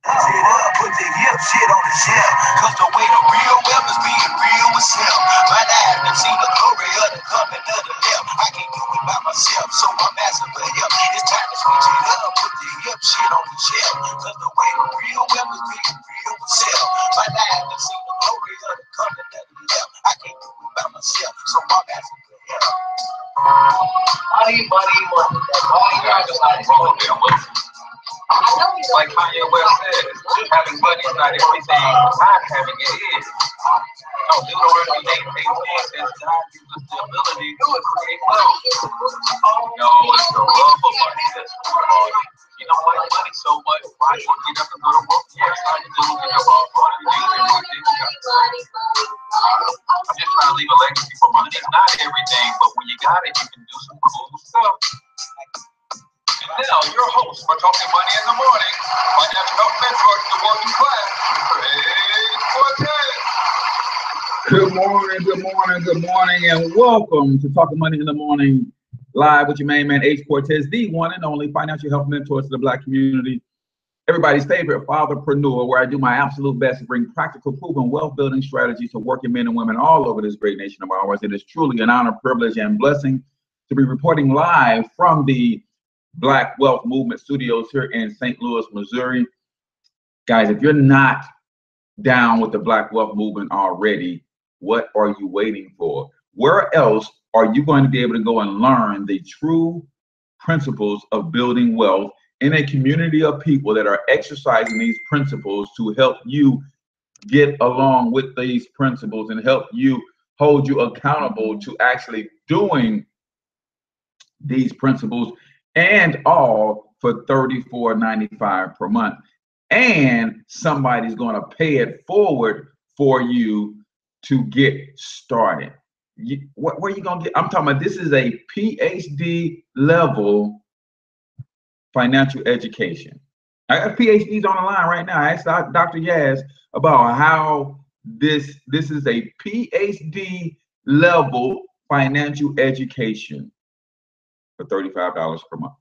Sit up, put the hip shit on the shelf. Cause the way the real wealth is being real with self. My eyes have seen the glory of the coming of the left. I can't do it by myself, so I'm asking for help. It's time to switch it up, put the hip shit on the shelf. Cause the way the real wealth is being real with self. My eyes have seen the glory of the coming of the left. I can't do it by myself, so I'm asking for help. Money, money, money. All you guys are like, like Kanye West said, having money is not everything, not having it is. No, Deuteronomy 8:18 says God gives us the ability to create wealth. No, it's the love of money that's wrong. You don't like money so much, why you get up and go to work? Yes, I do get up all morning. I'm just trying to leave a legacy for money. It's not everything, but when you got it, you can do some cool stuff. And now, your host for Talking Money in the Morning, financial health mentor to the working class, H Cortez. Good morning, good morning, good morning, and welcome to Talking Money in the Morning, live with your main man, H Cortez, the one and only financial health mentor to the Black community, everybody's favorite fatherpreneur, where I do my absolute best to bring practical, proven, wealth-building strategies to working men and women all over this great nation of ours. It is truly an honor, privilege, and blessing to be reporting live from the Black Wealth Movement Studios here in St. Louis, Missouri. Guys, if you're not down with the Black Wealth Movement already, what are you waiting for? Where else are you going to be able to go and learn the true principles of building wealth in a community of people that are exercising these principles to help you get along with these principles and help you hold you accountable to actually doing these principles, and all for $34.95 per month. And somebody's going to pay it forward for you to get started. Where are you going to get? I'm talking about, this is a PhD level financial education. I got PhDs on the line right now. I asked Dr. Yaz about how this is a PhD level financial education for $35 per month.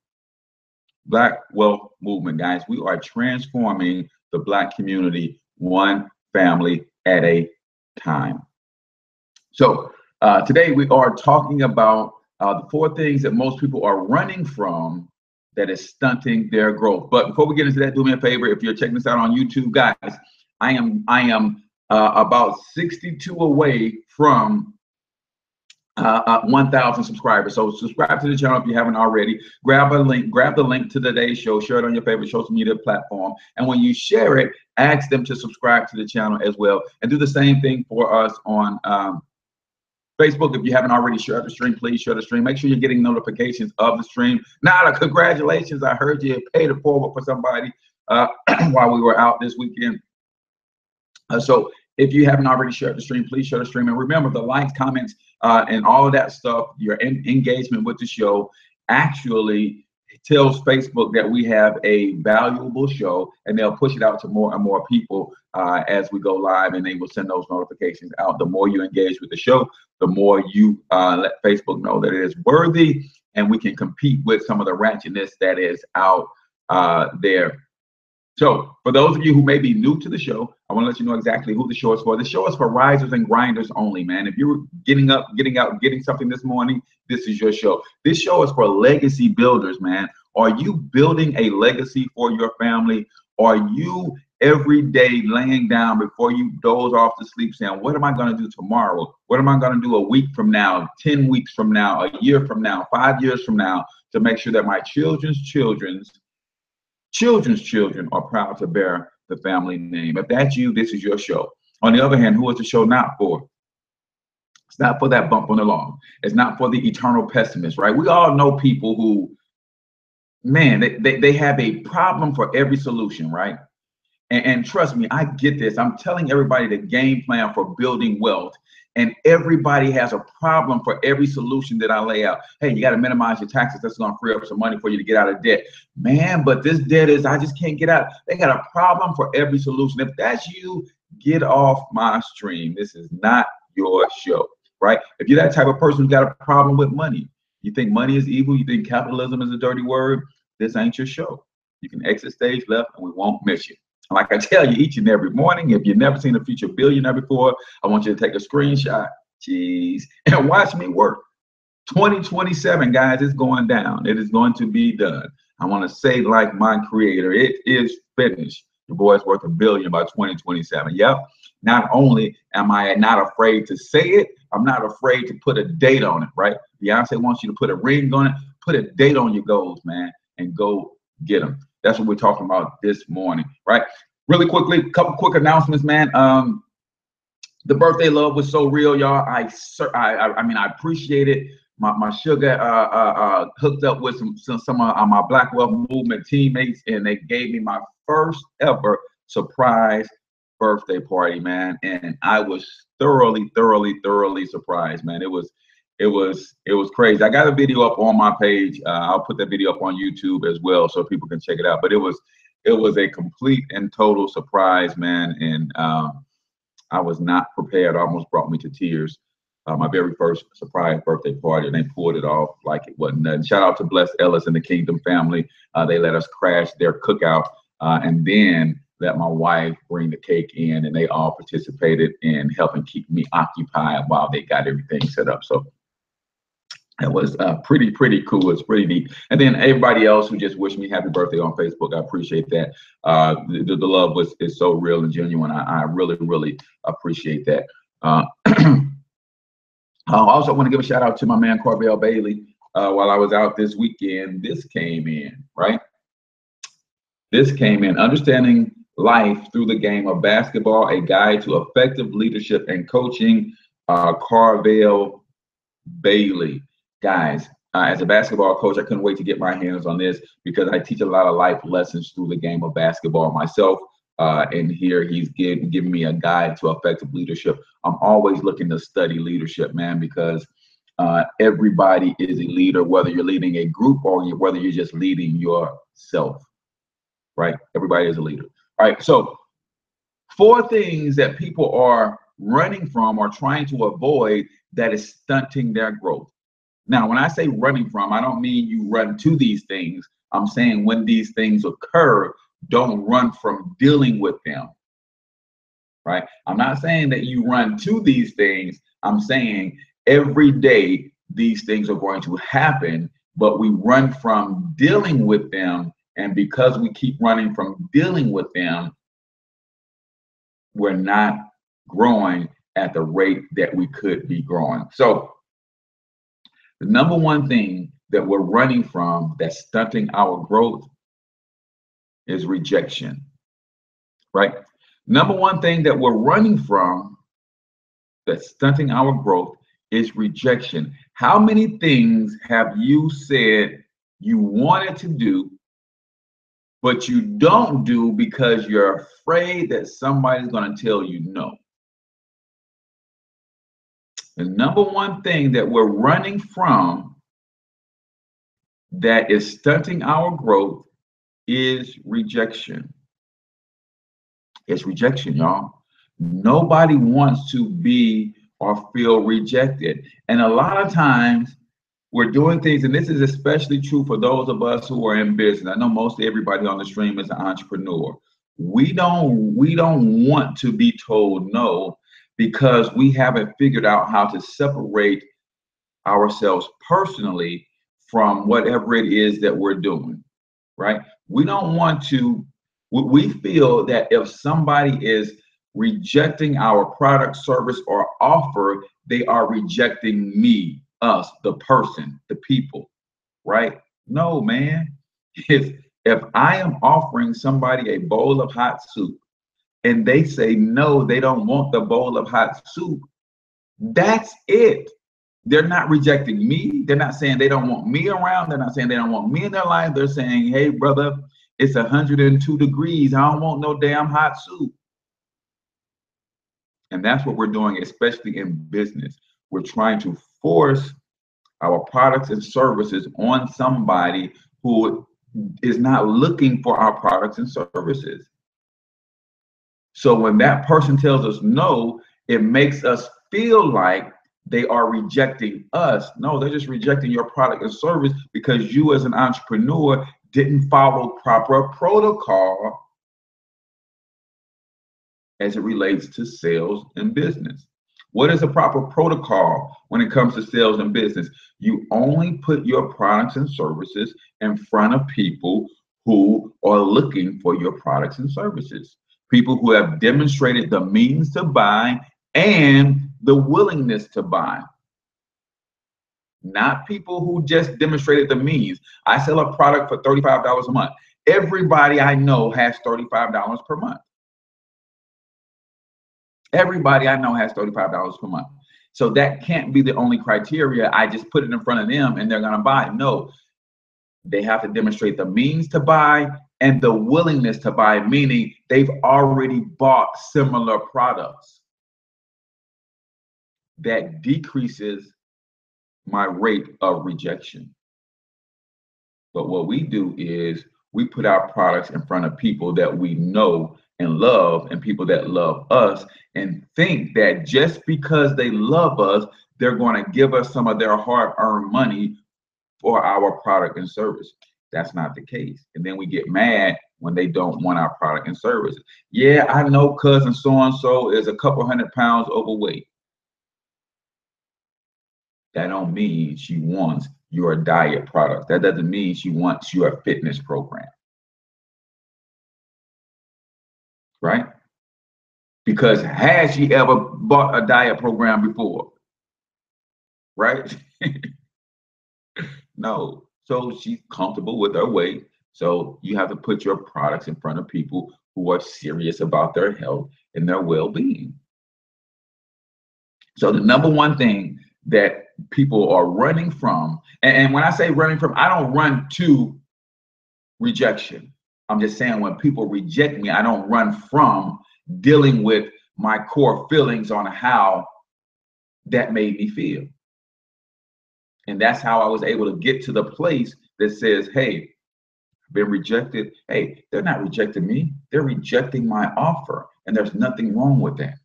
Black Wealth Movement, guys. We are transforming the Black community one family at a time. So today we are talking about the 4 things that most people are running from that is stunting their growth. But before we get into that, do me a favor. If you're checking this out on YouTube, guys, I am about 62 away from 1,000 subscribers. So subscribe to the channel if you haven't already. Grab the link to today's show, share it on your favorite social media platform, and when you share it, ask them to subscribe to the channel as well, and do the same thing for us on Facebook. If you haven't already shared the stream, please share the stream. Make sure you're getting notifications of the stream. Nada, congratulations, I heard you paid it forward for somebody while we were out this weekend. So if you haven't already shared the stream, please share the stream. And remember, the likes, comments, and all of that stuff, your engagement with the show actually tells Facebook that we have a valuable show, and they'll push it out to more and more people as we go live, and they will send those notifications out. The more you engage with the show, the more you let Facebook know that it is worthy, and we can compete with some of the ratchetness that is out there. So for those of you who may be new to the show, I want to let you know exactly who the show is for. The show is for risers and grinders only, man. If you're getting up, getting out, getting something this morning, this is your show. This show is for legacy builders, man. Are you building a legacy for your family? Are you every day laying down before you doze off to sleep saying, what am I going to do tomorrow? What am I going to do a week from now, 10 weeks from now, a year from now, 5 years from now, to make sure that my children's children are proud to bear the family name? If that's you, this is your show. On the other hand, who is the show not for? It's not for that bump on the lawn. It's not for the eternal pessimist, right? We all know people who, man, they have a problem for every solution, right? And trust me, I get this. I'm telling everybody the game plan for building wealth, and everybody has a problem for every solution that I lay out. Hey, you got to minimize your taxes. That's going to free up some money for you to get out of debt. Man, but this debt is, I just can't get out. They got a problem for every solution. If that's you, get off my stream. This is not your show, right? If you're that type of person who's got a problem with money, you think money is evil, you think capitalism is a dirty word, this ain't your show. You can exit stage left and we won't miss you. Like I tell you each and every morning, if you've never seen a future billionaire before, I want you to take a screenshot, jeez, and watch me work. 2027, guys, it's going down. It is going to be done. I want to say, like my creator, it is finished. Your boy's worth $1 billion by 2027. Yep. Not only am I not afraid to say it, I'm not afraid to put a date on it, right? Beyonce wants you to put a ring on it, put a date on your goals, man, and go get them. That's what we're talking about this morning, right? Really quickly, a couple quick announcements, man. The birthday love was so real, y'all. I mean, I appreciate it. My sugar hooked up with some of my Black Wealth Movement teammates, and they gave me my first ever surprise birthday party, man. And I was thoroughly surprised, man. It was crazy. I got a video up on my page. I'll put that video up on YouTube as well, so people can check it out. But it was a complete and total surprise, man. And I was not prepared. It almost brought me to tears. My very first surprise birthday party, and they pulled it off like it wasn't nothing. Shout out to Bless Ellis and the Kingdom family. They let us crash their cookout, and then let my wife bring the cake in, and they all participated in helping keep me occupied while they got everything set up. So that was pretty cool. It's pretty neat. And then everybody else who just wished me happy birthday on Facebook, I appreciate that. The love is so real and genuine. I really appreciate that. I also want to give a shout out to my man Corbell Bailey. While I was out this weekend, this came in, right? This came in, Understanding Life Through the Game of Basketball, a guide to effective leadership and coaching. Corbell Bailey. Guys, as a basketball coach, I couldn't wait to get my hands on this because I teach a lot of life lessons through the game of basketball myself. And here he's giving me a guide to effective leadership. I'm always looking to study leadership, man, because everybody is a leader, whether you're leading a group or whether you're just leading yourself, right? Everybody is a leader. All right, so 4 things that people are running from or trying to avoid that is stunting their growth. Now, when I say running from, I don't mean you run to these things. I'm saying when these things occur, don't run from dealing with them, right? I'm not saying that you run to these things. I'm saying every day these things are going to happen, but we run from dealing with them. And because we keep running from dealing with them, we're not growing at the rate that we could be growing. So the number one thing that we're running from that's stunting our growth is rejection, right? Number one thing that we're running from that's stunting our growth is rejection. How many things have you said you wanted to do, but you don't do because you're afraid that somebody's going to tell you no? The number one thing that we're running from that is stunting our growth is rejection. It's rejection, y'all. Nobody wants to be or feel rejected. And a lot of times we're doing things, and this is especially true for those of us who are in business. I know most everybody on the stream is an entrepreneur. We don't want to be told no because we haven't figured out how to separate ourselves personally from whatever it is that we're doing, right? We don't want to, we feel that if somebody is rejecting our product, service, or offer, they are rejecting me, us, the person, the people, right? No, man. If I am offering somebody a bowl of hot soup and they say no, they don't want the bowl of hot soup, that's it. They're not rejecting me. They're not saying they don't want me around. They're not saying they don't want me in their life. They're saying, hey, brother, it's 102 degrees. I don't want no damn hot soup. And that's what we're doing, especially in business. We're trying to force our products and services on somebody who is not looking for our products and services. So when that person tells us no, it makes us feel like they are rejecting us. No, they're just rejecting your product and service because you as an entrepreneur didn't follow proper protocol as it relates to sales and business. What is a proper protocol when it comes to sales and business? You only put your products and services in front of people who are looking for your products and services. People who have demonstrated the means to buy and the willingness to buy. Not people who just demonstrated the means. I sell a product for $35 a month. Everybody I know has $35 per month. Everybody I know has $35 per month. So that can't be the only criteria. I just put it in front of them and they're going to buy it. No, they have to demonstrate the means to buy and the willingness to buy, meaning they've already bought similar products. That decreases my rate of rejection. But what we do is we put our products in front of people that we know and love, and people that love us, and think that just because they love us, they're going to give us some of their hard-earned money for our product and service. That's not the case. And then we get mad when they don't want our product and service. Yeah, I know cousin so-and-so is a couple 100 pounds overweight. That don't mean she wants your diet product. That doesn't mean she wants your fitness program. Right? Because has she ever bought a diet program before? Right? No. So she's comfortable with her weight. So you have to put your products in front of people who are serious about their health and their well-being. So the number one thing that people are running from, and when I say running from, I don't run to rejection. I'm just saying when people reject me, I don't run from dealing with my core feelings on how that made me feel. And that's how I was able to get to the place that says, hey, I've been rejected. Hey, they're not rejecting me. They're rejecting my offer. And there's nothing wrong with that.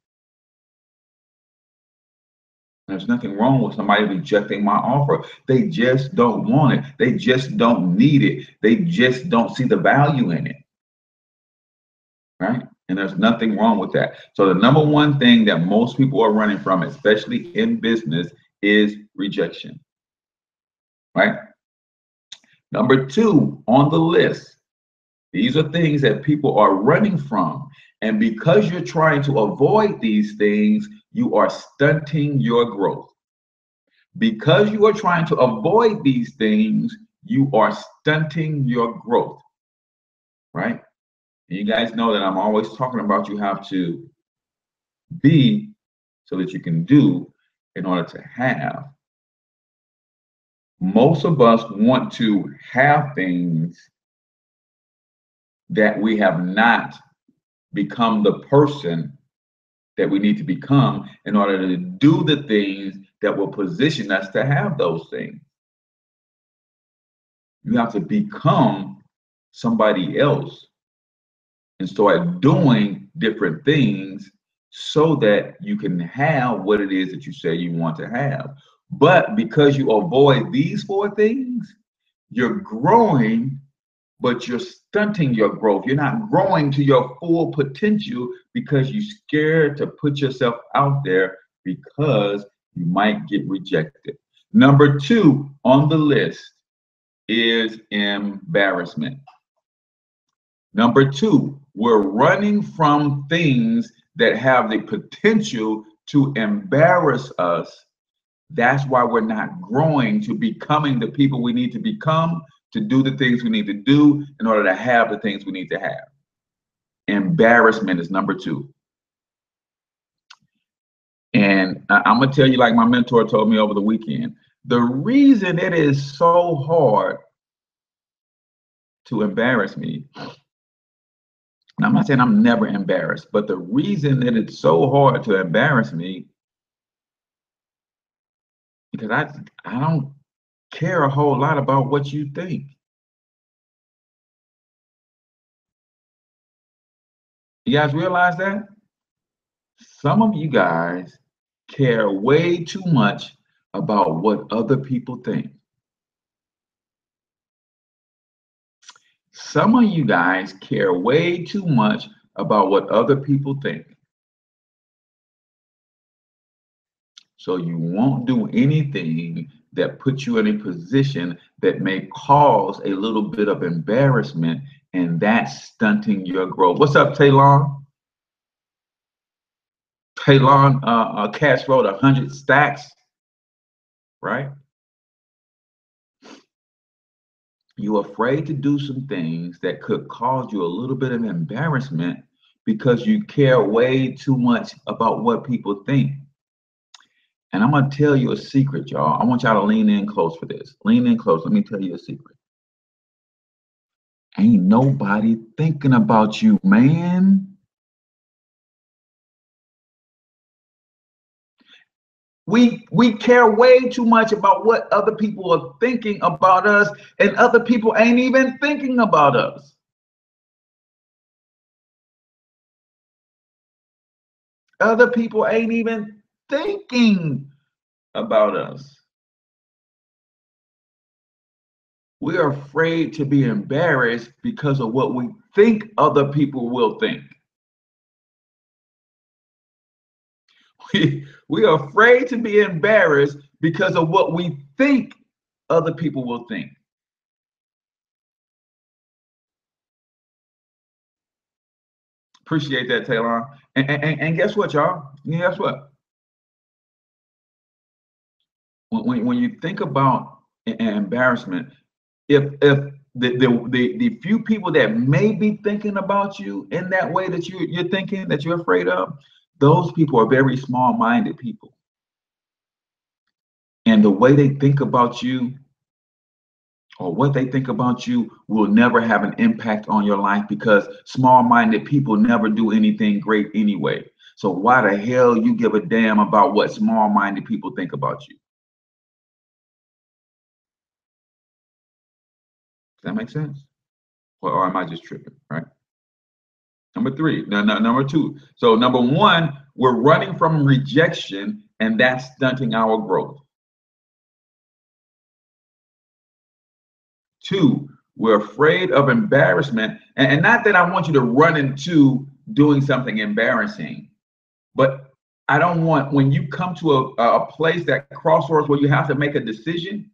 There's nothing wrong with somebody rejecting my offer. They just don't want it. They just don't need it. They just don't see the value in it. Right? And there's nothing wrong with that. So the number one thing that most people are running from, especially in business, is rejection. Right? Number two on the list, these are things that people are running from. And because you're trying to avoid these things, you are stunting your growth. Because you are trying to avoid these things, you are stunting your growth. Right? And you guys know that I'm always talking about you have to be so that you can do in order to have. Most of us want to have things that we have not become the person that we need to become in order to do the things that will position us to have those things. You have to become somebody else and start doing different things so that you can have what it is that you say you want to have. But because you avoid these four things, you're growing, but you're stunting your growth. You're not growing to your full potential because you're scared to put yourself out there because you might get rejected. Number two on the list is embarrassment. Number two, we're running from things that have the potential to embarrass us. That's why we're not growing to becoming the people we need to become, to do the things we need to do in order to have the things we need to have. Embarrassment is number two. And I'm going to tell you, like my mentor told me over the weekend, the reason it is so hard to embarrass me, and I'm not saying I'm never embarrassed, but the reason that it's so hard to embarrass me, because I don't care a whole lot about what you think. You guys realize that? Some of you guys care way too much about what other people think. Some of you guys care way too much about what other people think. So you won't do anything that puts you in a position that may cause a little bit of embarrassment, and that's stunting your growth. What's up, Taylon? Taylon, Cash wrote 100 stacks, right? You're afraid to do some things that could cause you a little bit of embarrassment because you care way too much about what people think. And I'm going to tell you a secret, y'all. I want y'all to lean in close for this. Lean in close. Let me tell you a secret. Ain't nobody thinking about you, man. We care way too much about what other people are thinking about us, and other people ain't even thinking about us. Other people ain't even thinking about us. We're afraid to be embarrassed because of what we think other people will think. We are afraid to be embarrassed because of what we think other people will think. Appreciate that, Taylor. And guess what, y'all? Guess what? When you think about embarrassment, if the few people that may be thinking about you in that way that you're thinking, that you're afraid of, those people are very small-minded people. And the way they think about you, or what they think about you, will never have an impact on your life, because small-minded people never do anything great anyway. So why the hell you give a damn about what small-minded people think about you? Does that make sense? Or am I just tripping, right? Number three, number two. So number one, we're running from rejection, and that's stunting our growth. Two, we're afraid of embarrassment. And not that I want you to run into doing something embarrassing, but I don't want, when you come to a place, that crossroads where you have to make a decision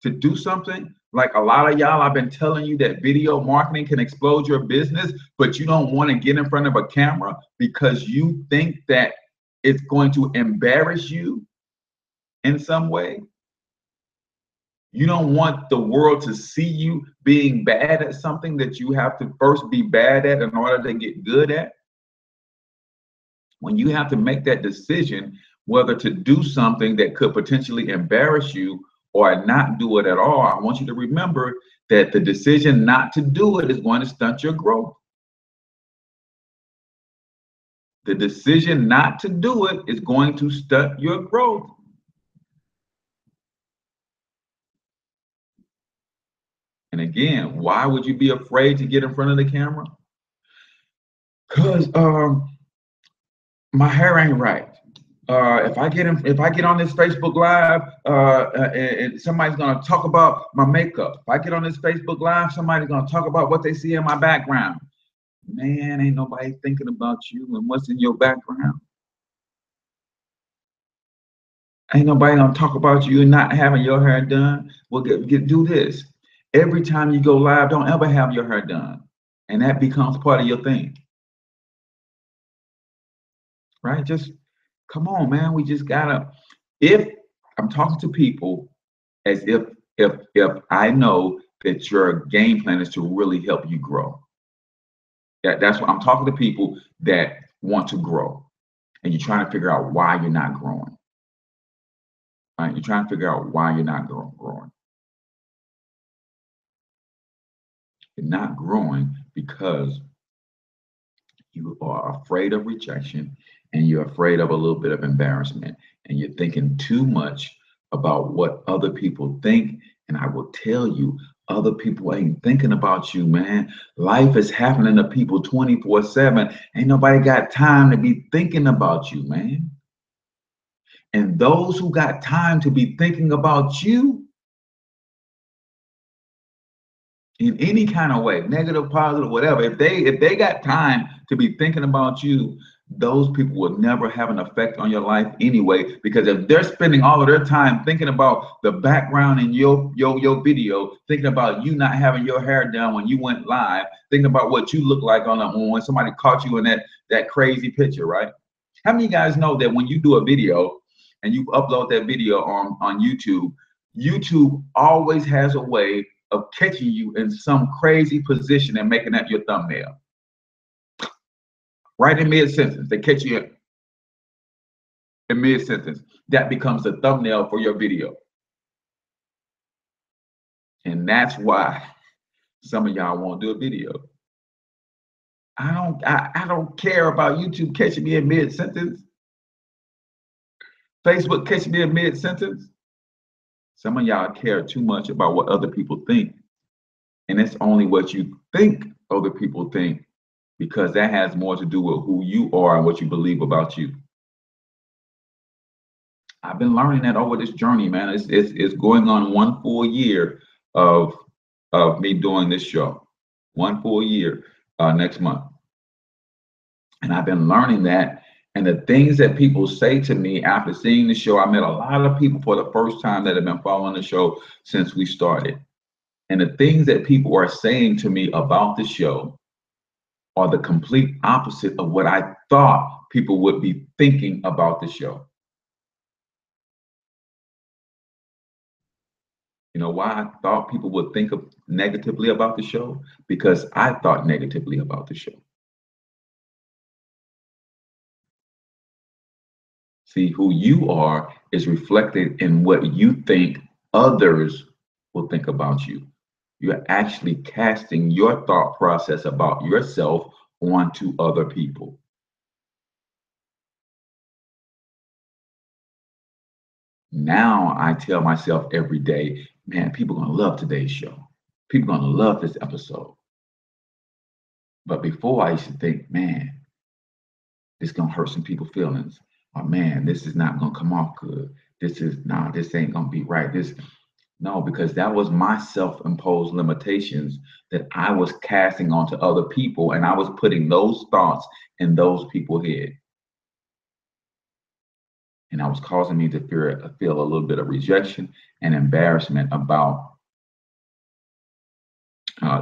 to do something, like a lot of y'all, I've been telling you that video marketing can explode your business, but you don't want to get in front of a camera because you think that it's going to embarrass you in some way. You don't want the world to see you being bad at something that you have to first be bad at in order to get good at. When you have to make that decision whether to do something that could potentially embarrass you or not do it at all, I want you to remember that the decision not to do it is going to stunt your growth. The decision not to do it is going to stunt your growth. And again, why would you be afraid to get in front of the camera? Because my hair ain't right. If I get on this Facebook Live, and somebody's gonna talk about my makeup. If I get on this Facebook Live, somebody's gonna talk about what they see in my background. Man, ain't nobody thinking about you and what's in your background. Ain't nobody gonna talk about you and not having your hair done. Well, do this. Every time you go live, don't ever have your hair done, and that becomes part of your thing, right? Just come on, man. We just gotta. If I'm talking to people as if I know that your game plan is to really help you grow. That's what I'm talking to people that want to grow, and you're trying to figure out why you're not growing. Right? You're trying to figure out why you're not growing. You're not growing because you are afraid of rejection, and you're afraid of a little bit of embarrassment, and you're thinking too much about what other people think. And I will tell you, other people ain't thinking about you, man. Life is happening to people 24/7. Ain't nobody got time to be thinking about you, man. And those who got time to be thinking about you in any kind of way, negative, positive, whatever, if they got time to be thinking about you, those people will never have an effect on your life anyway, because if they're spending all of their time thinking about the background in your video, thinking about you not having your hair done when you went live, thinking about what you look like when somebody caught you in that crazy picture, right? How many of you guys know that when you do a video and you upload that video on YouTube, YouTube always has a way of catching you in some crazy position and making that your thumbnail? Right in mid-sentence, they catch you in mid-sentence. That becomes the thumbnail for your video. And that's why some of y'all won't do a video. I don't care about YouTube catching me in mid-sentence. Facebook catching me in mid-sentence. Some of y'all care too much about what other people think. And it's only what you think other people think, because that has more to do with who you are and what you believe about you. I've been learning that over this journey, man. It's going on 1 full year of me doing this show. 1 full year next month. And I've been learning that. And the things that people say to me after seeing the show, I met a lot of people for the first time that have been following the show since we started. And the things that people are saying to me about the show are the complete opposite of what I thought people would be thinking about the show. You know why I thought people would think negatively about the show? Because I thought negatively about the show. See, who you are is reflected in what you think others will think about you. You're actually casting your thought process about yourself onto other people. Now I tell myself every day, man, people are going to love today's show. People are going to love this episode. But before, I used to think, man, this is going to hurt some people's feelings. Or man, this is not going to come off good. This ain't going to be right. No, because that was my self-imposed limitations that I was casting onto other people, and I was putting those thoughts in those people's head. And that was causing me to feel a little bit of rejection and embarrassment about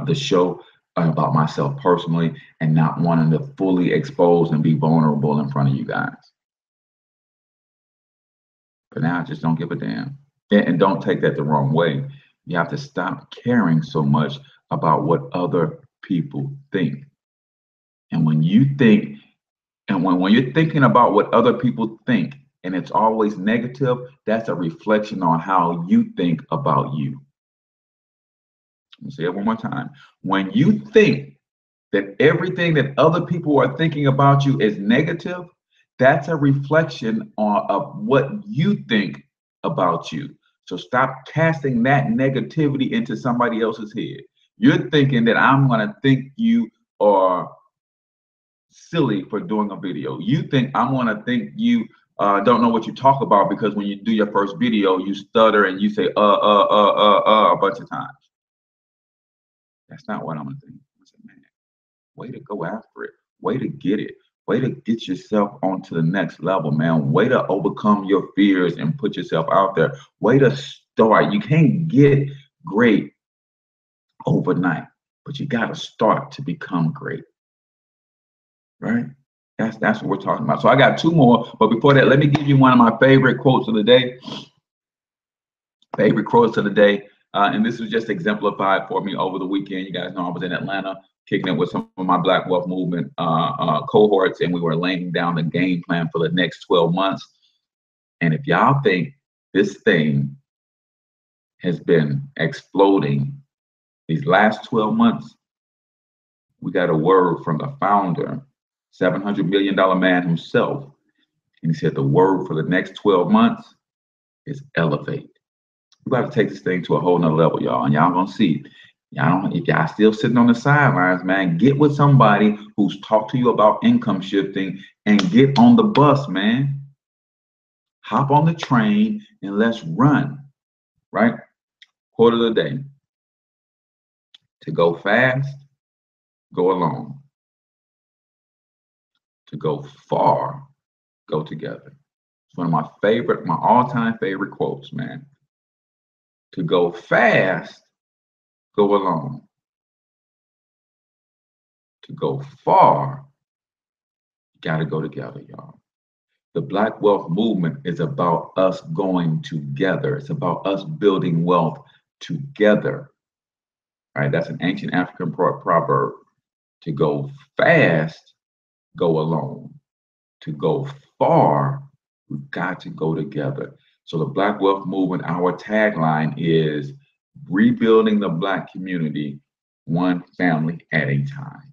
the show, about myself personally, and not wanting to fully expose and be vulnerable in front of you guys. But now I just don't give a damn. And don't take that the wrong way. You have to stop caring so much about what other people think. And when you think, and when you're thinking about what other people think, and it's always negative, that's a reflection on how you think about you. Let me say it one more time. When you think that everything that other people are thinking about you is negative, that's a reflection of what you think about you. So stop casting that negativity into somebody else's head. You're thinking that I'm going to think you are silly for doing a video. You think I'm going to think you don't know what you talk about because when you do your first video, you stutter and you say a bunch of times. That's not what I'm going to think. I say, man, way to go after it. Way to get it. Way to get yourself onto the next level, man. Way to overcome your fears and put yourself out there. Way to start. You can't get great overnight, but you got to start to become great. Right? That's what we're talking about. So I got 2 more, but before that, let me give you one of my favorite quotes of the day. Favorite quotes of the day. And this was just exemplified for me over the weekend. You guys know I was in Atlanta kicking it with some of my Black Wealth Movement cohorts, and we were laying down the game plan for the next 12 months. And if y'all think this thing has been exploding these last 12 months, we got a word from the founder, $700 million man himself. And he said the word for the next 12 months is elevate. We got to take this thing to a whole nother level, y'all, and y'all gonna see. If y'all still sitting on the sidelines, man, get with somebody who's talked to you about income shifting and get on the bus, man. Hop on the train and let's run, right? Quote of the day. To go fast, go alone. To go far, go together. It's one of my all-time favorite quotes, man. To go fast, go alone. To go far, you gotta go together, y'all. The Black Wealth Movement is about us going together. It's about us building wealth together. All right, that's an ancient African proverb. To go fast, go alone. To go far, we've got to go together. So the Black Wealth Movement, our tagline is rebuilding the Black community one family at a time.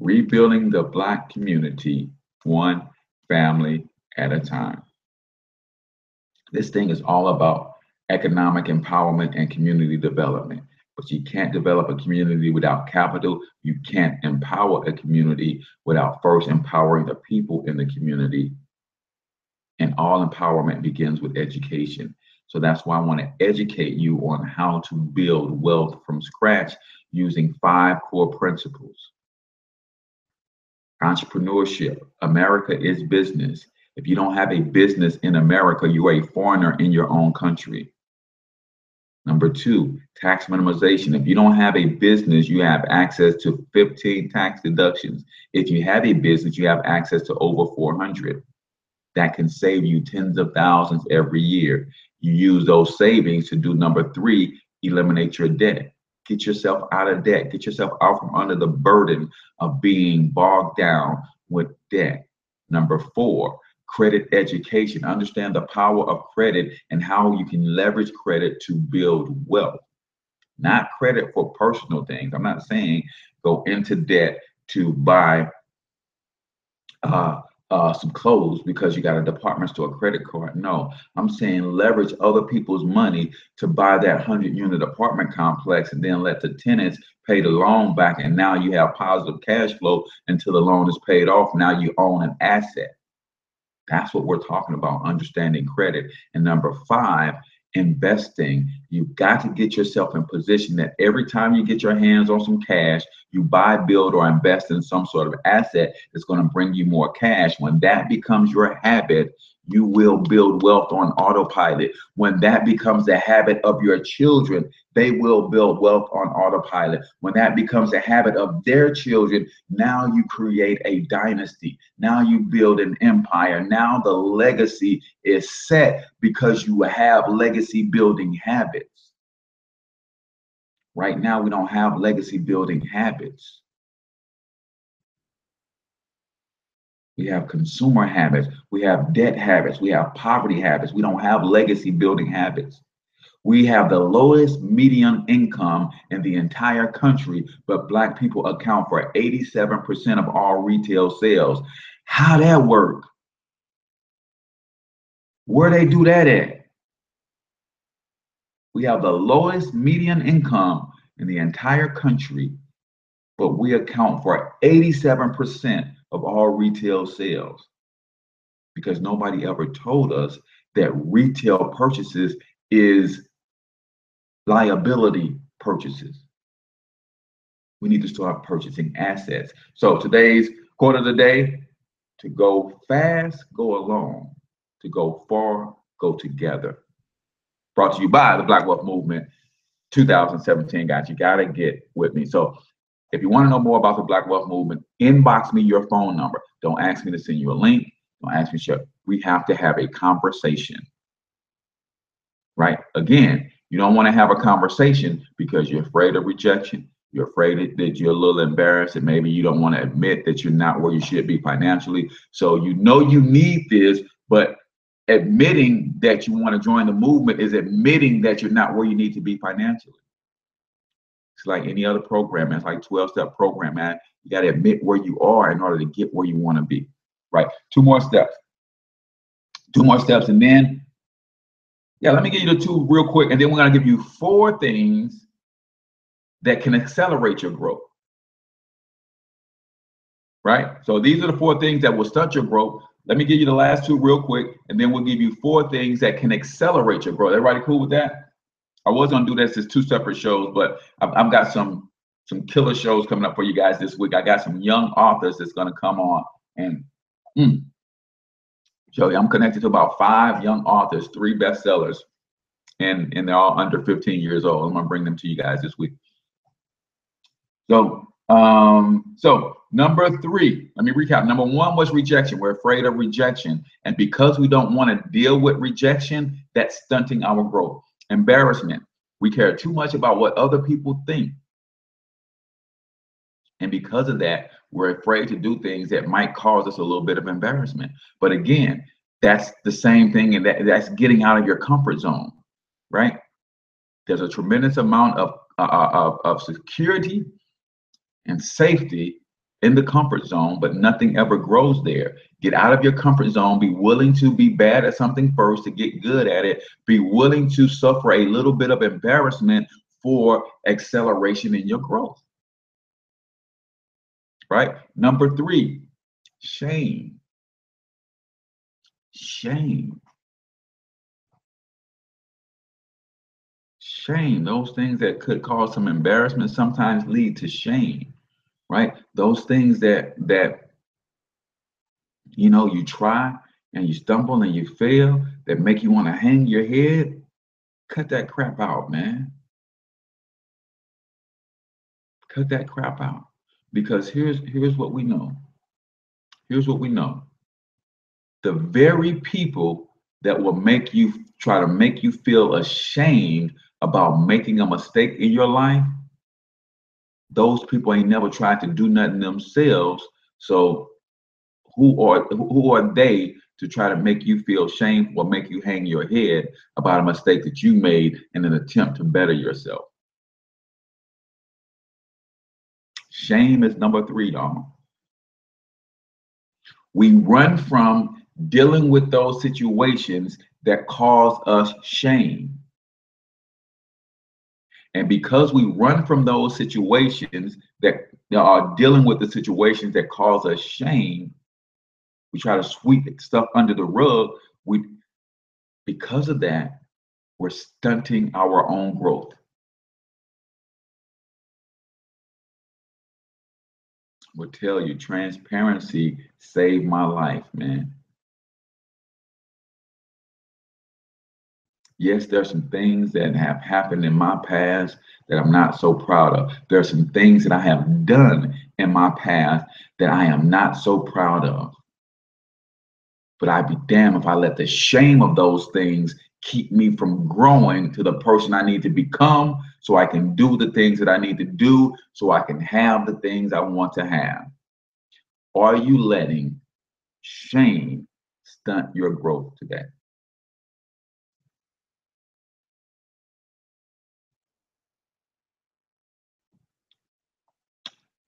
Rebuilding the Black community one family at a time. This thing is all about economic empowerment and community development. But you can't develop a community without capital. You can't empower a community without first empowering the people in the community. And all empowerment begins with education. So that's why I want to educate you on how to build wealth from scratch using 5 core principles. Entrepreneurship. America is business. If you don't have a business in America, you are a foreigner in your own country. Number 2, tax minimization. If you don't have a business, you have access to 15 tax deductions. If you have a business, you have access to over 400. That can save you tens of thousands every year. You use those savings to do number 3, eliminate your debt. Get yourself out of debt. Get yourself out from under the burden of being bogged down with debt. Number 4, credit education. Understand the power of credit and how you can leverage credit to build wealth. Not credit for personal things. I'm not saying go into debt to buy some clothes because you got a department store credit card. No, I'm saying leverage other people's money to buy that 100-unit apartment complex and then let the tenants pay the loan back. And now you have positive cash flow until the loan is paid off. Now you own an asset. That's what we're talking about, understanding credit. And number 5, investing. You've got to get yourself in position that every time you get your hands on some cash, you buy, build, or invest in some sort of asset that's going to bring you more cash. When that becomes your habit, you will build wealth on autopilot. When that becomes the habit of your children, they will build wealth on autopilot. When that becomes a habit of their children, now you create a dynasty. Now you build an empire. Now the legacy is set because you have legacy building habits. Right now, we don't have legacy building habits. We have consumer habits. We have debt habits. We have poverty habits. We don't have legacy building habits. We have the lowest median income in the entire country, but Black people account for 87% of all retail sales. How that work? Where they do that at? We have the lowest median income in the entire country, but we account for 87% of all retail sales because nobody ever told us that retail purchases is liability purchases. We need to start purchasing assets. So today's quote of the day: to go fast, go alone. To go far, go together. Brought to you by the Black Wealth Movement 2017, guys. You got to get with me. So if you want to know more about the Black Wealth Movement, inbox me your phone number. Don't ask me to send you a link. Don't ask me to share. We have to have a conversation, right? Again, you don't want to have a conversation because you're afraid of rejection. You're afraid that you're a little embarrassed and maybe you don't want to admit that you're not where you should be financially. So you know you need this, but admitting that you want to join the movement is admitting that you're not where you need to be financially. It's like any other program. It's like 12-step program, man. You got to admit where you are in order to get where you want to be, right? 2 more steps. 2 more steps. And then, yeah, let me give you the 2 real quick. And then we're going to give you 4 things that can accelerate your growth, right? So these are the 4 things that will stunt your growth. Let me give you the last 2 real quick, and then we'll give you 4 things that can accelerate your growth. Everybody cool with that? I was going to do this as 2 separate shows, but I've got some some killer shows coming up for you guys this week. I got some young authors that's going to come on and show you. I'm connected to about 5 young authors, 3 bestsellers, and they're all under 15 years old. I'm going to bring them to you guys this week. So, number 3, let me recap. Number 1 was rejection. We're afraid of rejection. And because we don't want to deal with rejection, that's stunting our growth. Embarrassment. We care too much about what other people think. And because of that, we're afraid to do things that might cause us a little bit of embarrassment. But again, that's the same thing, and that's getting out of your comfort zone, right? There's a tremendous amount of security and safety in the comfort zone, but nothing ever grows there. Get out of your comfort zone. Be willing to be bad at something first to get good at it. Be willing to suffer a little bit of embarrassment for acceleration in your growth. Right? Number 3, shame. Shame. Shame. Those things that could cause some embarrassment sometimes lead to shame. Right? Those things that you know, you try and you stumble and you fail, that make you want to hang your head. Cut that crap out, man. Cut that crap out. Because here's what we know. Here's what we know. The very people that will try to make you feel ashamed about making a mistake in your life, those people ain't never tried to do nothing themselves. So who are they to try to make you feel shame or make you hang your head about a mistake that you made in an attempt to better yourself? Shame is number 3, y'all. We run from dealing with those situations that cause us shame. And because we run from those situations that are dealing with the situations that cause us shame, we try to sweep stuff under the rug. Because of that, we're stunting our own growth. Will tell you, transparency saved my life, man. Yes, there's some things that have happened in my past that I'm not so proud of. There are some things that I have done in my past that I am not so proud of. But I'd be damned if I let the shame of those things keep me from growing to the person I need to become, so I can do the things that I need to do, so I can have the things I want to have. Are you letting shame stunt your growth today?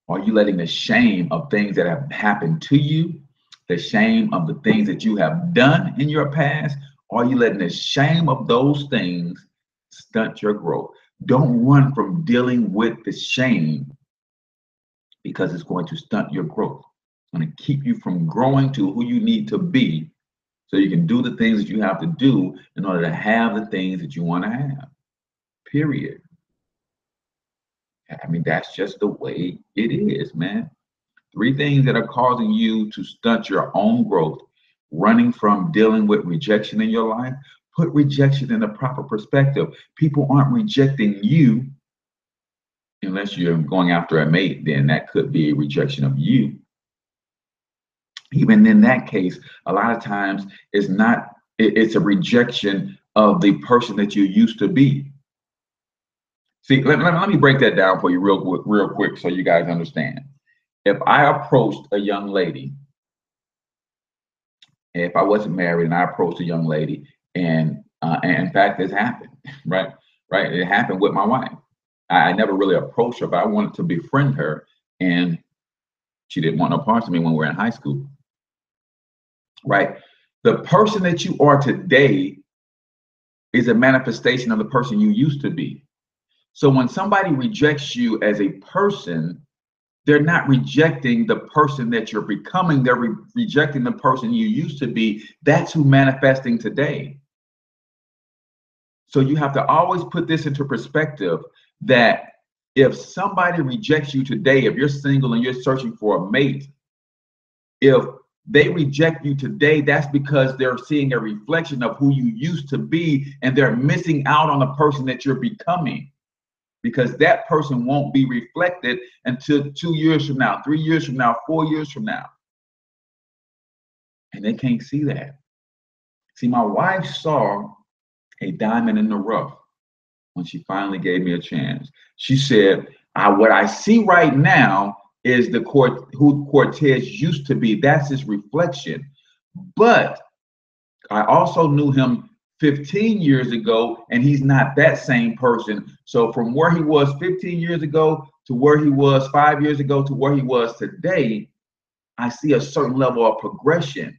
Are you letting the shame of things that have happened to you, the shame of the things that you have done in your past, are you letting the shame of those things stunt your growth? Don't run from dealing with the shame, because it's going to stunt your growth. It's going to keep you from growing to who you need to be, so you can do the things that you have to do in order to have the things that you want to have. Period. I mean, that's just the way it is, man. 3 things that are causing you to stunt your own growth: running from dealing with rejection in your life. Put rejection in a proper perspective. People aren't rejecting you unless you're going after a mate, then that could be a rejection of you. Even in that case, a lot of times it's a rejection of the person that you used to be. See, let me break that down for you real quick so you guys understand. If I approached a young lady, if I wasn't married and I approached a young lady, and in fact, this happened, right? It happened with my wife. I never really approached her, but I wanted to befriend her, and she didn't want no parts of me when we were in high school, right? The person that you are today is a manifestation of the person you used to be. So when somebody rejects you as a person, they're not rejecting the person that you're becoming. They're rejecting the person you used to be. That's who manifesting today. So you have to always put this into perspective, that If somebody rejects you today, if you're single and you're searching for a mate, if they reject you today, that's because they're seeing a reflection of who you used to be, and they're missing out on the person that you're becoming, because that person won't be reflected until 2 years from now, 3 years from now, 4 years from now. And they can't see that. See, my wife saw a diamond in the rough when she finally gave me a chance. She said, what I see right now is who Cortez used to be. That's his reflection. But I also knew him 15 years ago, and he's not that same person. So from where he was 15 years ago to where he was 5 years ago to where he was today, I see a certain level of progression.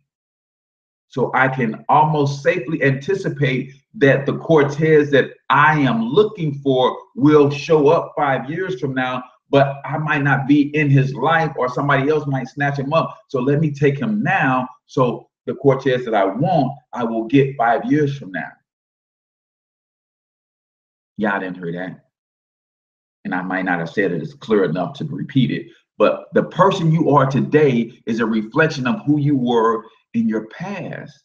So I can almost safely anticipate that the Cortez that I am looking for will show up 5 years from now, but I might not be in his life, or somebody else might snatch him up. So let me take him now. So the Cortez that I want, I will get 5 years from now. Yeah, I didn't hear that. And I might not have said it as clear enough to repeat it. But the person you are today is a reflection of who you were in your past.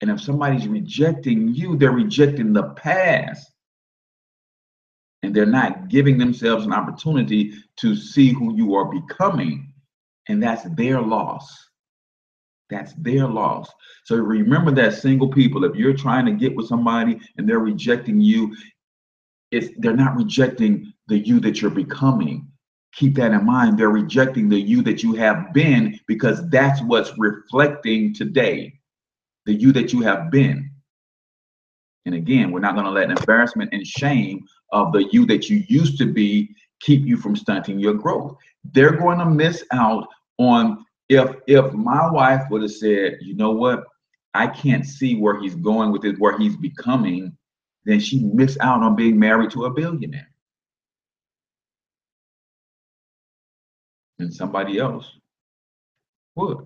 And if somebody's rejecting you, they're rejecting the past. And they're not giving themselves an opportunity to see who you are becoming. And that's their loss. That's their loss. So remember that, single people, if you're trying to get with somebody and they're rejecting you, they're not rejecting the you that you're becoming. Keep that in mind. They're rejecting the you that you have been, because that's what's reflecting today, the you that you have been. And again, we're not going to let embarrassment and shame of the you that you used to be keep you from stunting your growth. They're going to miss out on, if my wife would have said, you know what, I can't see where he's going with it, where he's becoming, then she missed out on being married to a billionaire. And somebody else would,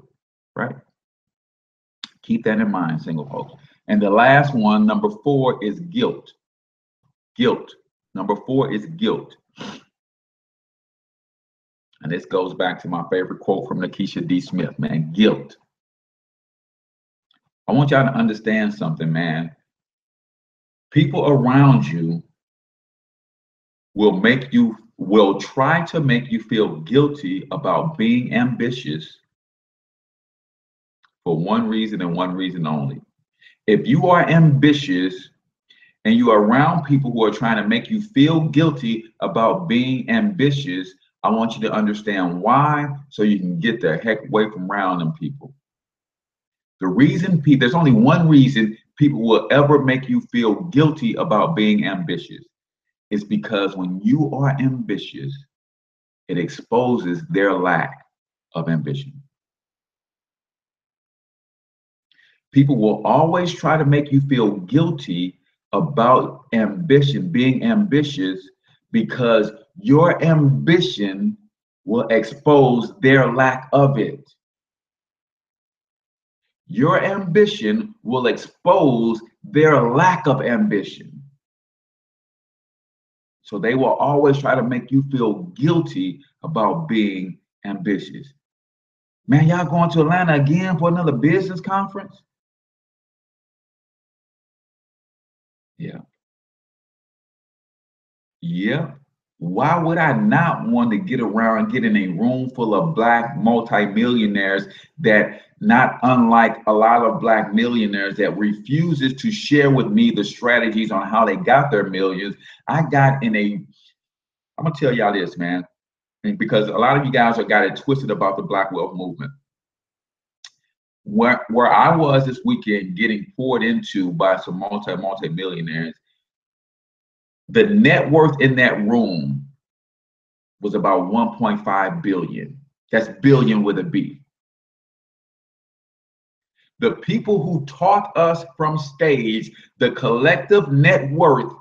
right? Keep that in mind, single folks. And the last one, number 4, is guilt. Guilt. Number 4 is guilt. And this goes back to my favorite quote from Lakeisha D. Smith, man, guilt. I want y'all to understand something, man. People around you will try to make you feel guilty about being ambitious for one reason and one reason only. If you are ambitious and you are around people who are trying to make you feel guilty about being ambitious, I want you to understand why, so you can get the heck away from around them people. The reason there's only one reason people will ever make you feel guilty about being ambitious. It's because when you are ambitious, it exposes their lack of ambition. People will always try to make you feel guilty about ambition, being ambitious, because your ambition will expose their lack of it. Your ambition will expose their lack of ambition. So they will always try to make you feel guilty about being ambitious. Man, y'all going to Atlanta again for another business conference? Yeah. Yeah. Why would I not want to get around and get in a room full of Black multimillionaires that, not unlike a lot of Black millionaires that refuses to share with me the strategies on how they got their millions? I'm gonna tell y'all this, man, because a lot of you guys have got it twisted about the Black wealth movement. Where I was this weekend getting poured into by some multimillionaires, the net worth in that room was about 1.5 billion. That's billion with a B. The people who taught us from stage, the collective net worth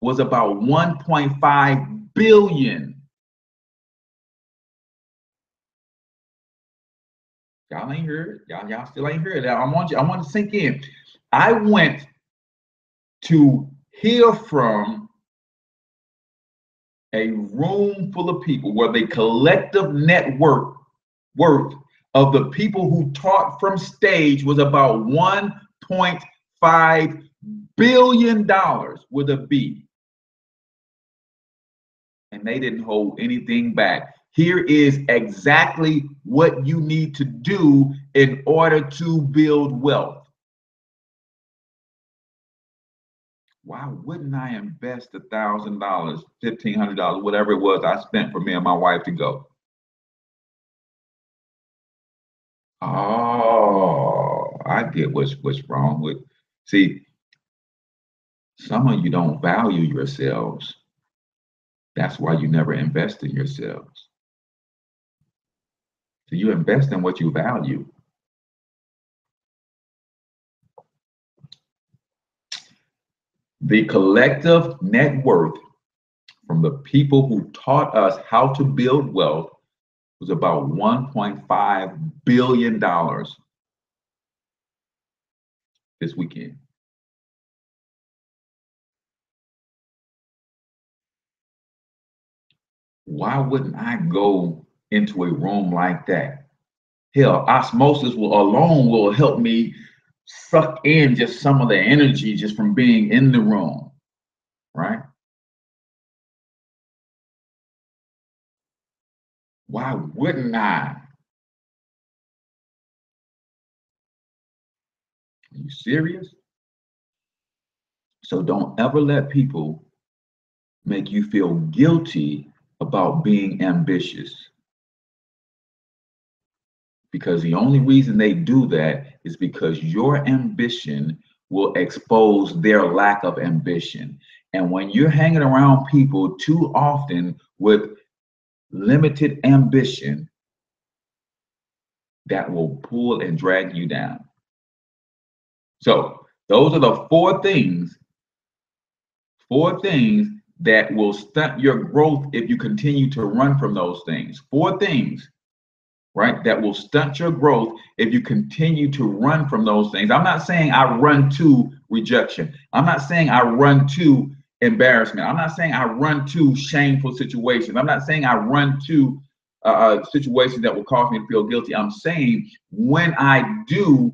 was about 1.5 billion. Y'all ain't heard it. Y'all still ain't heard it. I want to sink in. I went to hear from A room full of people where the collective net worth of the people who taught from stage was about $1.5 billion with a B. And they didn't hold anything back. Here is exactly what you need to do in order to build wealth. Why wouldn't I invest $1,000, $1,500, whatever it was I spent for me and my wife to go? Oh, I get what's wrong with. See, some of you don't value yourselves. That's why you never invest in yourselves. So you invest in what you value. The collective net worth from the people who taught us how to build wealth was about $1.5 billion this weekend. Why wouldn't I go into a room like that? Hell, osmosis alone will help me suck in just some of the energy just from being in the room, right? Why wouldn't I? Are you serious? So don't ever let people make you feel guilty about being ambitious. Because the only reason they do that is because your ambition will expose their lack of ambition. And when you're hanging around people too often with limited ambition, that will pull and drag you down. So those are the four things that will stunt your growth if you continue to run from those things. Four things, right, that will stunt your growth if you continue to run from those things. I'm not saying I run to rejection. I'm not saying I run to embarrassment. I'm not saying I run to shameful situations. I'm not saying I run to situations that will cause me to feel guilty. I'm saying when I do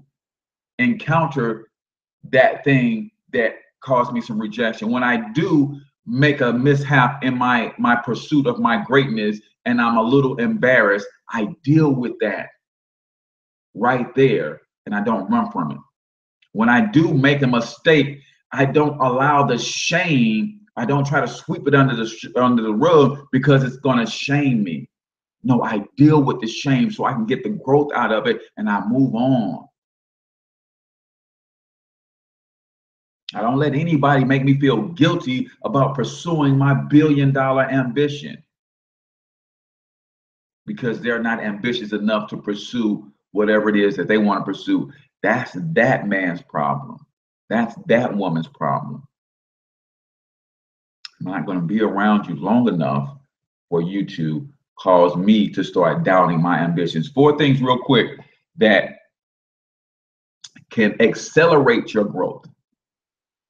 encounter that thing that caused me some rejection, when I do make a mishap in my pursuit of my greatness and I'm a little embarrassed, I deal with that right there and I don't run from it. When I do make a mistake, I don't allow the shame. I don't try to sweep it under the rug because it's going to shame me. No, I deal with the shame so I can get the growth out of it and I move on. I don't let anybody make me feel guilty about pursuing my billion-dollar ambition because they're not ambitious enough to pursue whatever it is that they want to pursue. That's that man's problem. That's that woman's problem. I'm not going to be around you long enough for you to cause me to start doubting my ambitions. Four things real quick that can accelerate your growth.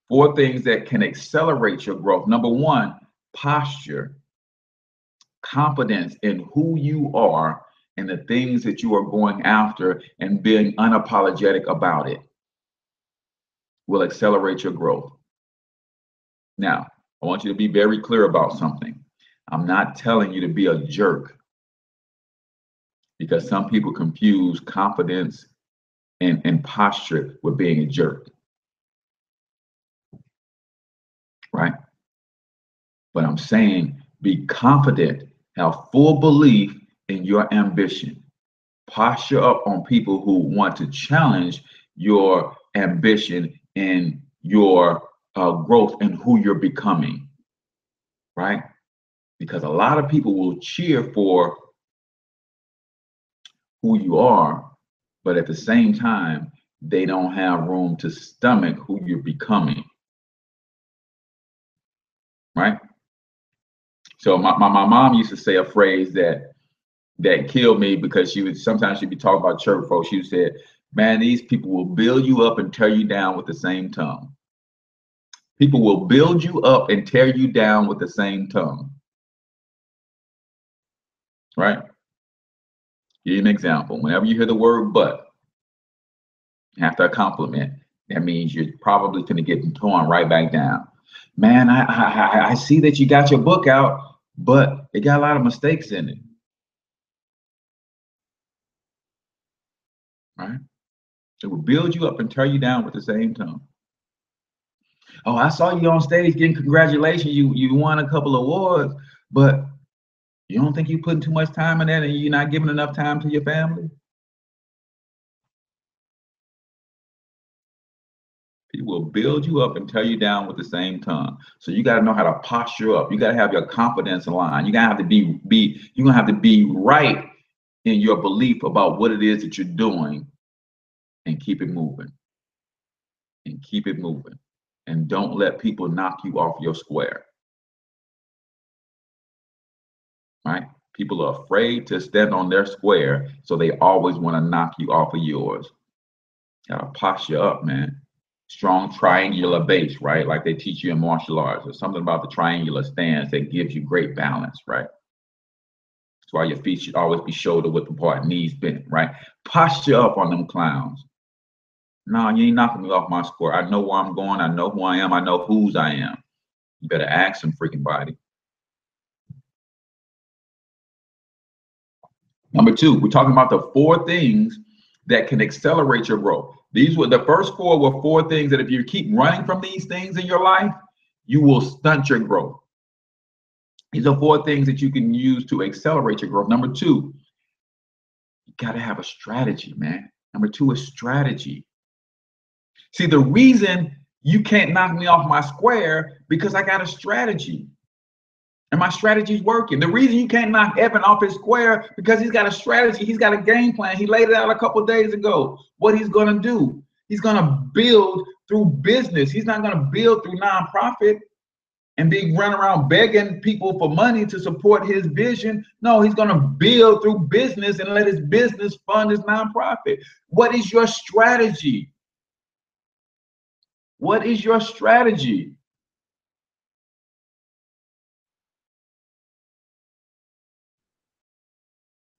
Four things that can accelerate your growth. Number one, posture, confidence in who you are and the things that you are going after and being unapologetic about it will accelerate your growth. Now, I want you to be very clear about something. I'm not telling you to be a jerk because some people confuse confidence and posture with being a jerk. Right? But I'm saying be confident, have full belief in your ambition. Posture up on people who want to challenge your ambition and your growth and who you're becoming. Right? Because a lot of people will cheer for who you are, but at the same time, they don't have room to stomach who you're becoming. Right? So my mom used to say a phrase that killed me because sometimes she'd be talking about church folks. She said, man, these people will build you up and tear you down with the same tongue. People will build you up and tear you down with the same tongue. right? Give you an example. Whenever you hear the word but after a compliment, that means you're probably going to get torn right back down. Man, I see that you got your book out, but it got a lot of mistakes in it, right? It will build you up and tear you down with the same tone. Oh, I saw you on stage getting congratulations. You won a couple of awards, but you don't think you're putting too much time in that and you're not giving enough time to your family? People will build you up and tear you down with the same tongue. So you got to know how to posture up. You got to have your confidence in line. You got to have to you're gonna have to be right in your belief about what it is that you're doing, and keep it moving. And keep it moving. And don't let people knock you off your square. Right? People are afraid to stand on their square, so they always want to knock you off of yours. Gotta posture up, man. Strong triangular base, right? Like they teach you in martial arts. There's something about the triangular stance that gives you great balance, right? That's why your feet should always be shoulder width apart, knees bent, right? Posture up on them clowns. No, you ain't knocking me off my square. I know where I'm going. I know who I am. I know whose I am. You better ask some freaking body. Number two, we're talking about the 4 things that can accelerate your growth. These were the first 4 were 4 things that if you keep running from these things in your life, you will stunt your growth. These are 4 things that you can use to accelerate your growth. Number 2, you got to have a strategy, man. Number 2 is strategy. See, the reason you can't knock me off my square because I got a strategy. And my strategy is working. The reason you can't knock Evan off his square because he's got a strategy. He's got a game plan. He laid it out a couple of days ago. What he's going to do. He's going to build through business. He's not going to build through nonprofit and be running around begging people for money to support his vision. No, he's going to build through business and let his business fund his nonprofit. What is your strategy? What is your strategy?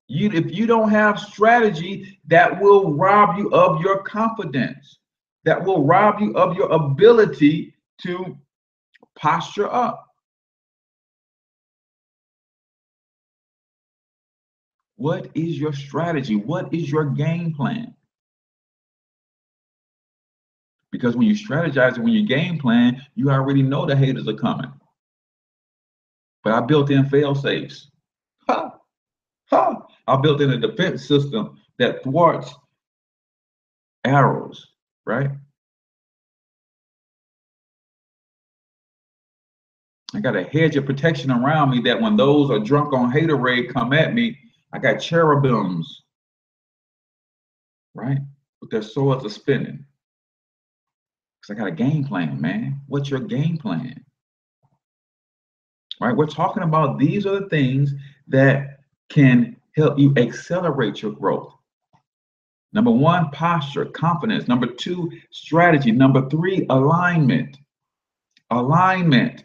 If you don't have strategy, that will rob you of your confidence. That will rob you of your ability to posture up. What is your strategy? What is your game plan? Because when you strategize and when you game plan, you already know the haters are coming. But I built in fail safes. Ha! Ha! I built in a defense system that thwarts arrows, right? I got a hedge of protection around me that when those are drunk on haterade come at me, I got cherubims, right? With their swords are spinning. Because I got a game plan, man. What's your game plan? Right? We're talking about these are the things that can help you accelerate your growth. Number 1, posture, confidence. Number 2, strategy. Number 3, alignment. Alignment.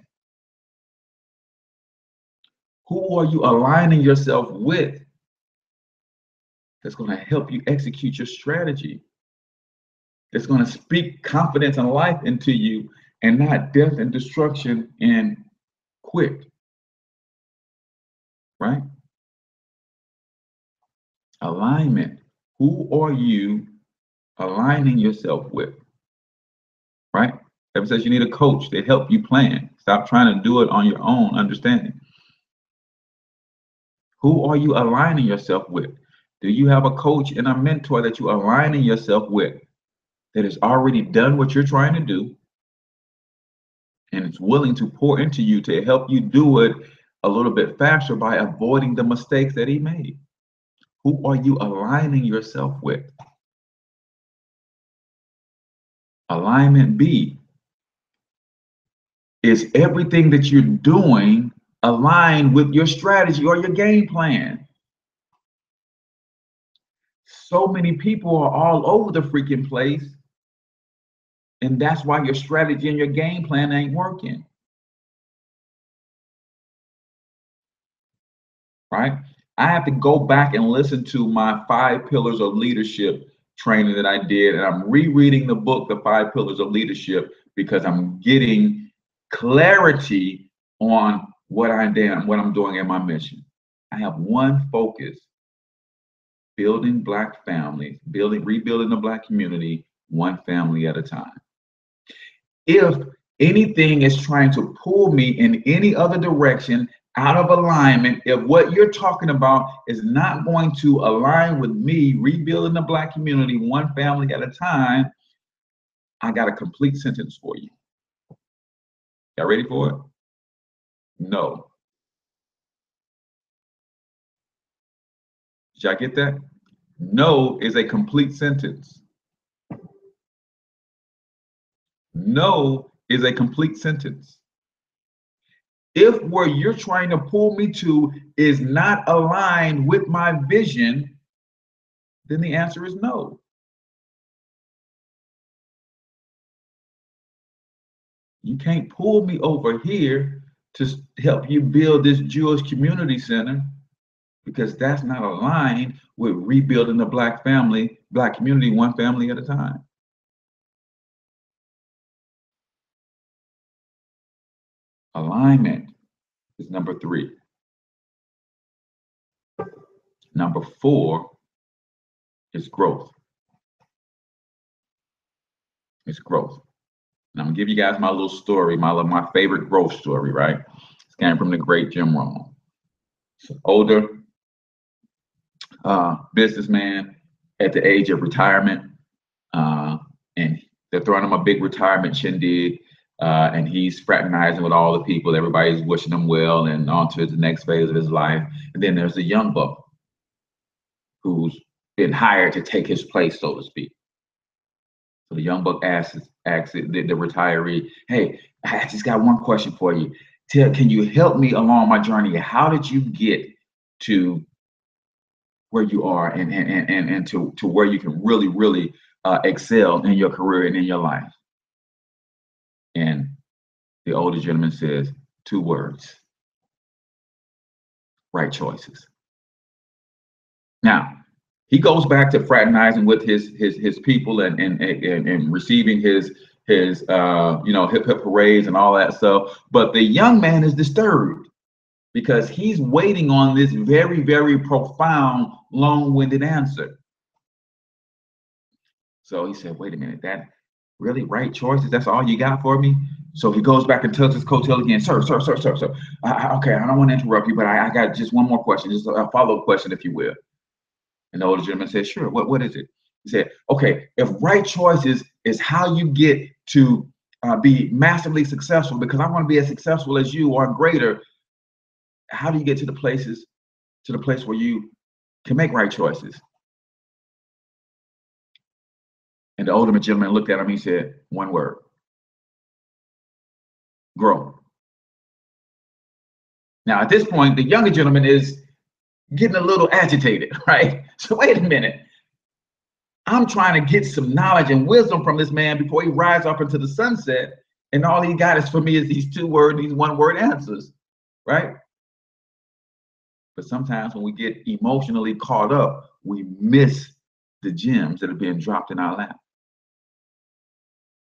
Who are you aligning yourself with that's going to help you execute your strategy? It's going to speak confidence and life into you and not death and destruction and quit. Right? Alignment. Who are you aligning yourself with? Right? Ever says you need a coach to help you plan. Stop trying to do it on your own understanding. Who are you aligning yourself with? Do you have a coach and a mentor that you're aligning yourself with that has already done what you're trying to do and is willing to pour into you to help you do it a little bit faster by avoiding the mistakes that he made? Who are you aligning yourself with? Alignment B is everything that you're doing aligned with your strategy or your game plan. So many people are all over the freaking place, and that's why your strategy and your game plan ain't working. Right? I have to go back and listen to my 5 pillars of leadership training that I did. And I'm rereading the book, The 5 Pillars of Leadership, because I'm getting clarity on what I'm doing in my mission. I have one focus: building Black families, rebuilding the Black community, one family at a time. If anything is trying to pull me in any other direction, out of alignment, if what you're talking about is not going to align with me rebuilding the Black community one family at a time, I got a complete sentence for you. Y'all ready for it? No. Did y'all get that? No is a complete sentence. No is a complete sentence. If where you're trying to pull me to is not aligned with my vision, then the answer is no. You can't pull me over here to help you build this Jewish community center, because that's not aligned with rebuilding the Black family, Black community, one family at a time. Alignment is number 3. Number 4 is growth. It's growth. And I'm gonna give you guys my little story, my favorite growth story, right? It came from the great Jim Rohn. It's an older businessman at the age of retirement, and they're throwing him a big retirement shindig, and he's fraternizing with all the people. Everybody's wishing him well and on to the next phase of his life. And then there's a young buck who's been hired to take his place, so to speak. So the young buck asks the retiree, "Hey, I just got one question for you. Can you help me along my journey? How did you get to where you are and to where you can really excel in your career and in your life?" And the older gentleman says 2 words: right choices. Now, he goes back to fraternizing with his people and receiving his hip hip parades and all that stuff. But the young man is disturbed because he's waiting on this very profound, long-winded answer. So he said, "Wait a minute, that really right choices? That's all you got for me?" So he goes back and tells his coattail again, "Sir. Okay, I don't want to interrupt you, but I got just one more question, just a follow-up question, if you will." And the older gentleman said, "Sure, what is it?" He said, "Okay, if right choices is how you get to be massively successful, because I want to be as successful as you or greater, how do you get to the place where you can make right choices?" And the older gentleman looked at him, he said, "One word: grow." Now, at this point, the younger gentleman is getting a little agitated, right? So wait a minute. I'm trying to get some knowledge and wisdom from this man before he rides off into the sunset, and all he got is for me is these 2-word, these 1-word answers, right? But sometimes when we get emotionally caught up, we miss the gems that are being dropped in our lap.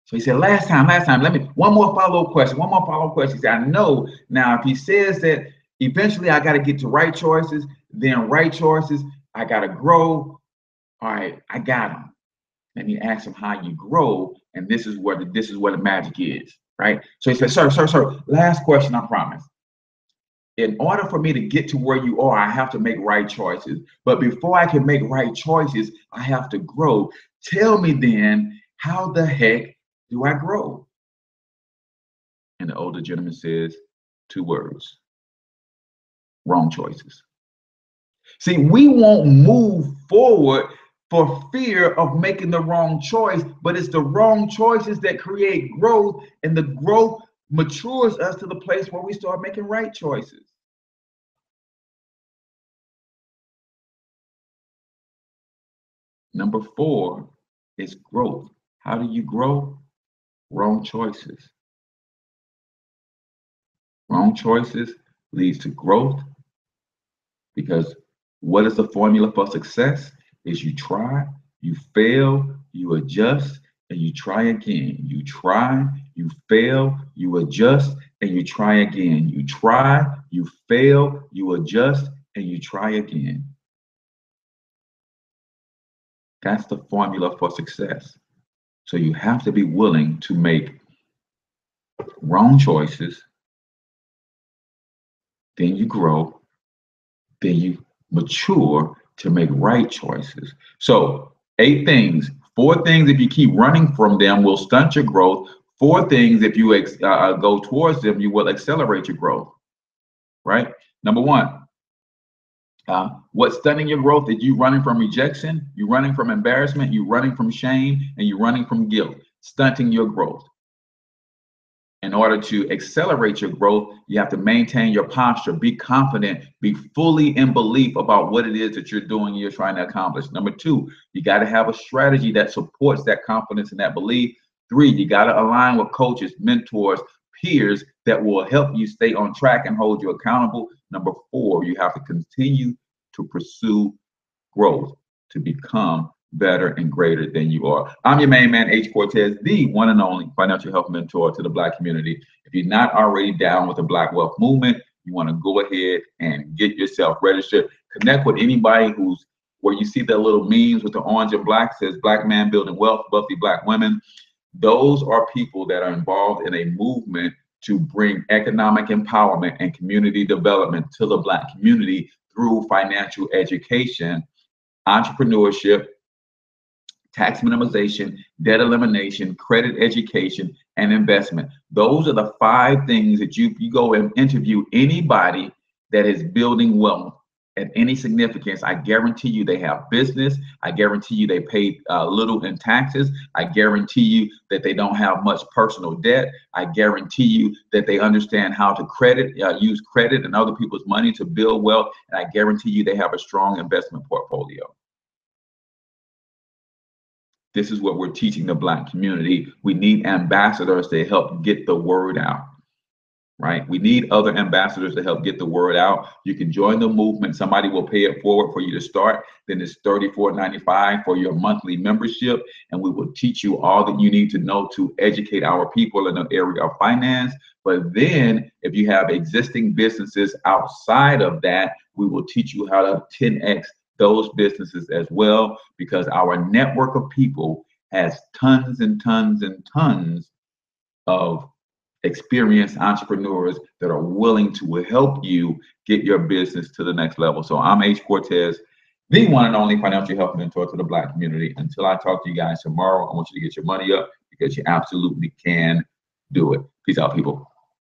So he said, last time, let me, one more follow-up question. He said, "I know now if he says that eventually I got to get to right choices, then right choices, I got to grow. All right, I got him. Let me ask him how you grow, and this is where the magic is, right?" So he said, sir, last question, I promise. In order for me to get to where you are, I have to make right choices. But before I can make right choices, I have to grow. Tell me then, how the heck do I grow? And the older gentleman says 2 words: wrong choices. See, we won't move forward for fear of making the wrong choice, but it's the wrong choices that create growth, and the growth matures us to the place where we start making right choices. Number 4 is growth. How do you grow? Wrong choices. Wrong choices leads to growth, because What is the formula for success? Is you try, you fail, you adjust, and you try again. You try, you fail, you adjust, and you try again. You try, you fail, you adjust, and you try again. That's the formula for success. So you have to be willing to make wrong choices, then you grow, then you mature to make right choices. So, 8 things, 4 things, if you keep running from them, will stunt your growth. 4 things, if you go towards them, you will accelerate your growth, right? Number one, what's stunting your growth is you running from rejection, you running from embarrassment, you running from shame, and you running from guilt, stunting your growth. In order to accelerate your growth, you have to maintain your posture, be confident, be fully in belief about what it is that you're doing, you're trying to accomplish. Number 2, you got to have a strategy that supports that confidence and that belief. 3, you got to align with coaches, mentors, peers that will help you stay on track and hold you accountable. Number 4, you have to continue to pursue growth to become better and greater than you are. I'm your main man, H Cortez, the one and only financial health mentor to the Black community. If you're not already down with the Black Wealth Movement, you want to go ahead and get yourself registered. Connect with anybody who's where you see the little memes with the orange and black, says Black man building wealth, wealthy Black women. Those are people that are involved in a movement to bring economic empowerment and community development to the Black community through financial education, entrepreneurship, tax minimization, debt elimination, credit education, and investment. Those are the 5 things that you go and interview anybody that is building wealth at any significance. I guarantee you they have business. I guarantee you they pay little in taxes. I guarantee you that they don't have much personal debt. I guarantee you that they understand how to use credit and other people's money to build wealth. And I guarantee you they have a strong investment portfolio. This is what we're teaching the Black community. We need ambassadors to help get the word out, right? We need other ambassadors to help get the word out. You can join the movement. Somebody will pay it forward for you to start. Then it's $34.95 for your monthly membership. And we will teach you all that you need to know to educate our people in the area of finance. But then if you have existing businesses outside of that, we will teach you how to 10X those businesses as well, because our network of people has tons and tons and tons of experienced entrepreneurs that are willing to help you get your business to the next level. So I'm H Cortez, the one and only financial health mentor to the Black community. Until I talk to you guys tomorrow, I want you to get your money up because you absolutely can do it. Peace out, people.